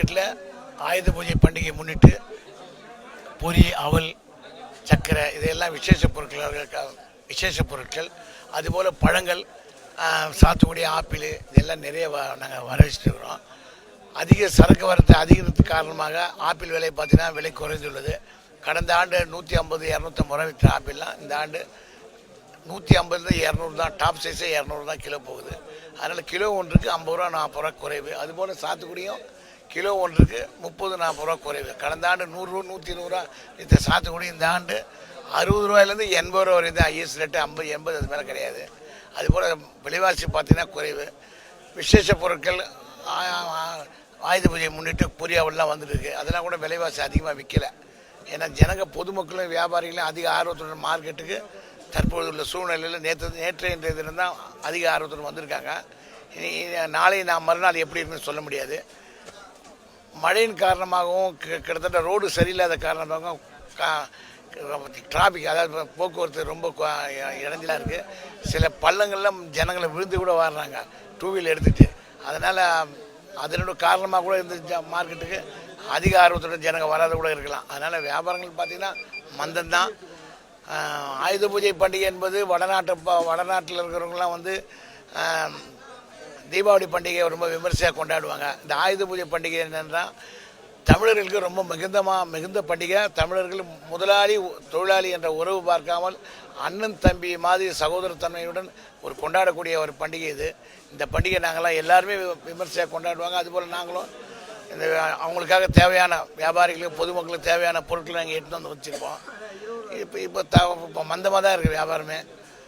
மார்க்கெட்டில் ஆயுத பூஜை பண்டிகை முன்னிட்டு பொரி, அவல், சர்க்கரை இதெல்லாம் விசேஷ பொருட்கள். அதுபோல் பழங்கள், சாத்துக்குடி, ஆப்பிள் இதெல்லாம் நிறைய நாங்கள் வர வச்சுருக்கிறோம். அதிக சரக்கு வரத்து அதிகரித்து காரணமாக ஆப்பிள் விலை பார்த்தீங்கன்னா விலை குறைந்துள்ளது. கடந்த ஆண்டு 150, 250 ரூபா விற்ற ஆப்பிள்லாம் இந்த ஆண்டு 150 200 தான். டாப் சைஸே 200 தான் கிலோ போகுது. அதனால் கிலோ ஒன்றுக்கு 50 ரூபா 40 ரூபா குறைவு. அதுபோல் சாத்துக்குடியும் கிலோ ஒன்றுக்கு 30 40 ரூபா குறைவு. கடந்த ஆண்டு 100 120 ரூபா விற்ற சாத்துக்குடி இந்த ஆண்டு 60 ரூபாயிலேருந்து 80 ரூபா வரைக்கும் தான். ஐஎஸ் ரேட்டு 50 80 அது மேலே கிடையாது. அதுபோல் விலைவாசி பார்த்தீங்கன்னா குறைவு. விசேஷ பொருட்கள் ஆயுத பூஜையை முன்னிட்டு பொரியாவெல்லாம் வந்துருக்கு. அதெல்லாம் கூட விலைவாசி அதிகமாக விற்கலை. ஏன்னா ஜனங்க பொதுமக்களும் வியாபாரிகளும் அதிக ஆர்வத்துடன் மார்க்கெட்டுக்கு தற்போது உள்ள சூழ்நிலையில் நேற்றைய தினம் தான் அதிக ஆர்வத்துடன் வந்திருக்காங்க. இனி நாளை மறுநாள் எப்படி இருக்குன்னு சொல்ல முடியாது. மழையின் காரணமாகவும் கிட்டத்தட்ட ரோடு சரியில்லாத காரணமாகவும் டிராஃபிக், அதாவது போக்குவரத்து ரொம்ப இடைஞ்சலாக இருக்குது. சில பள்ளங்கள்லாம் ஜனங்களை விழுந்து கூட வர்றாங்க டூ வீலர் எடுத்துகிட்டு. அதனால் அதனோட காரணமாக கூட இந்த மார்க்கெட்டுக்கு அதிக ஆர்வத்துடன் ஜனங்க வராத கூட இருக்கலாம். அதனால் வியாபாரங்கள் பார்த்திங்கன்னா மந்தம்தான். ஆயுத பூஜை பண்டிகை என்பது வடநாட்டில் இருக்கிறவங்களாம் வந்து தீபாவளி பண்டிகையை ரொம்ப விமர்சையாக கொண்டாடுவாங்க. இந்த ஆயுத பூஜை பண்டிகை என்னென்னா தமிழர்களுக்கு ரொம்ப மிகுந்த பண்டிகை. தமிழர்கள் முதலாளி தொழிலாளி என்ற உறவு பார்க்காமல் அண்ணன் தம்பி மாதிரி சகோதரத்தன்மையுடன் ஒரு கொண்டாடக்கூடிய ஒரு பண்டிகை இது. இந்த பண்டிகை நாங்கள்லாம் எல்லாருமே விமர்சையாக கொண்டாடுவாங்க. அதுபோல் நாங்களும் இந்த அவங்களுக்காக தேவையான வியாபாரிகளுக்கு பொதுமக்களுக்கு தேவையான பொருட்களை நாங்கள் எடுத்து வந்து வச்சுருப்போம். இப்போ மந்தமாக தான் இருக்குது வியாபாரமே.